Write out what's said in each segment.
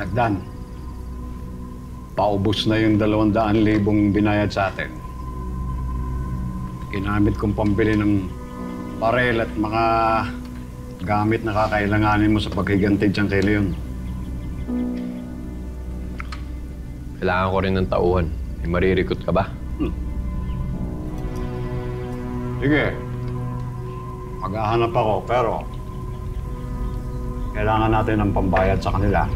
Lagdan, paubos na yung 200,000 binayad sa atin. Ginamit kong pambili ng barel at mga gamit na kakailanganin mo sa paghiganti dyan kay Leon. Kailangan ko rin ng tauhan. May maririkot ka ba? Sige. Maghahanap ako, pero kailangan natin ng pambayad sa kanila.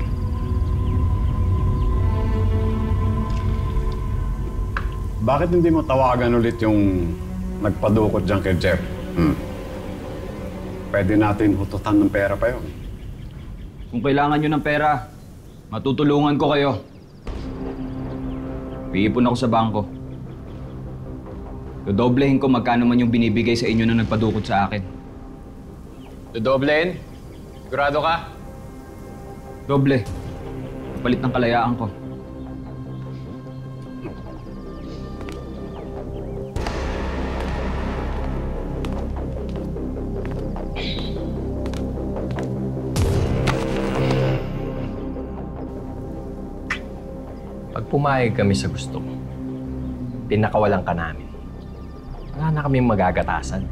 Bakit hindi mo tawagan ulit yung nagpadukot dyan kay Jeff? Pwede natin hututan ng pera pa yun. Kung kailangan nyo ng pera, matutulungan ko kayo. Iipon ako sa bangko. Dodoblehin ko magkano man yung binibigay sa inyo na nagpadukot sa akin. Dodoblehin? Sigurado ka? Doble. Palit ng kalayaan ko. Pag pumayag kami sa gusto mo, pinakawalan ka namin. Wala na kaming magagatasan.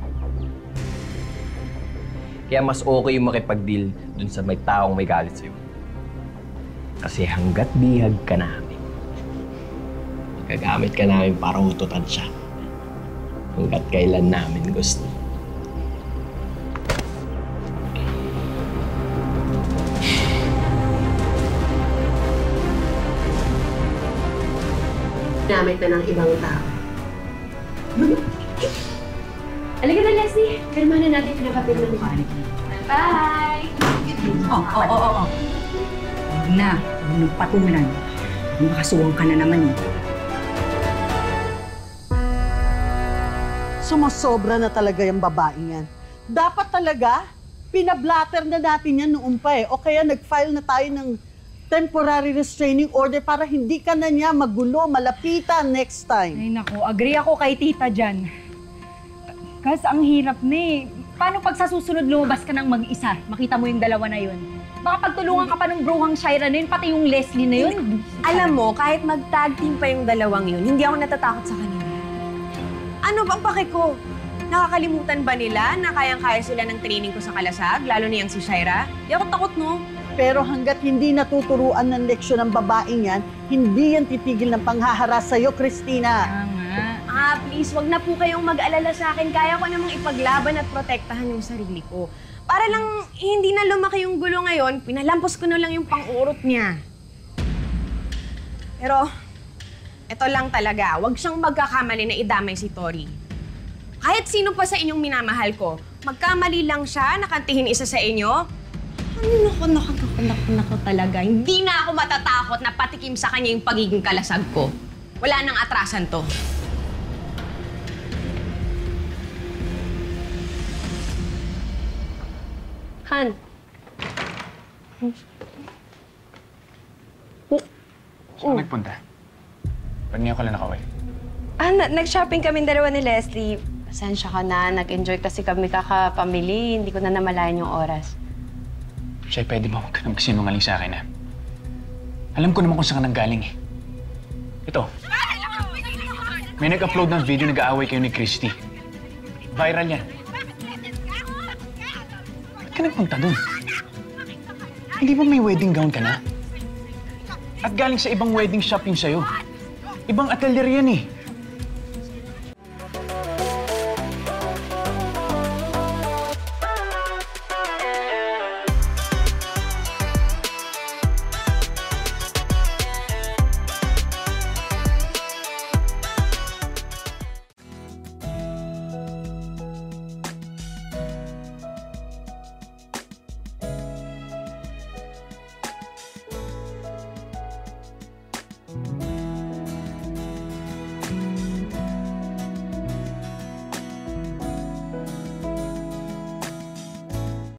Kaya mas okay yung makipag-deal dun sa may taong may galit sa'yo. Kasi hanggat bihag ka namin, gagamit ka namin para hututan siya. Hanggat kailan namin gusto. Gamit na ng ibang tao. Halika na, Leslie. Pirmahan na natin pinapapirma ni Juan. Bye! Oo. Huwag na. Huwag nagpatulan. Makasuwang ka na naman eh. Sumasobra na talaga yung babaeng yan. Dapat talaga, pinablatter na natin yan noon pa eh. O kaya nag-file na tayo ng temporary restraining order para hindi ka na niya magulo, malapitan next time. Ay naku, agree ako kay tita dyan. Kasi ang hirap na eh. Paano pag sa susunod lumabas ka ng mag-isa? Makita mo yung dalawa na yun. Baka pagtulungan ka pa ng bruhang Shaira na yun, pati yung Leslie na yun. Alam mo, kahit mag-tag team pa yung dalawang yun, hindi ako natatakot sa kanila. Ano bang pake ko? Nakakalimutan ba nila na kayang-kaya sila ng training ko sa Kalasag, lalo na yung si Shaira? Di ako takot, no? Pero hanggat hindi natuturuan ng leksyon ng babaeng yan, hindi yan titigil ng panghaharas sa'yo, Christina. Please, wag na po kayong mag-alala sa akin. Kaya ko namang ipaglaban at protektahan yung sarili ko. Para lang hindi na lumaki yung gulo ngayon, pinalampos ko na lang yung pang-urot niya. Pero, eto lang talaga, wag siyang magkakamali na idamay si Tori. Kahit sino pa sa inyong minamahal ko, magkamali lang siya, nakantihin isa sa inyo, naku talaga. Hindi na ako matatakot na patikim sa kanya yung pagiging kalasag ko. Wala nang atrasan to. Han. Saan nagpunta? Ba't niya ko lang nakaway? Nag-shopping kami dalawa ni Leslie. Pasensya ka na. Nag-enjoy kasi kami kakapamili. Hindi ko na namalayan yung oras. Shay, pwede ba huwag ka na magsinungaling sa akin, ha? Alam ko naman kung saan ka nanggaling, eh. Ito. May nag-upload ng video nag-aaway kayo ni Christy. Viral yan. Ba't ka nagpunta dun? Hindi ba may wedding gown ka na? At galing sa ibang wedding shop yung sa'yo. Ibang atelier yan, eh.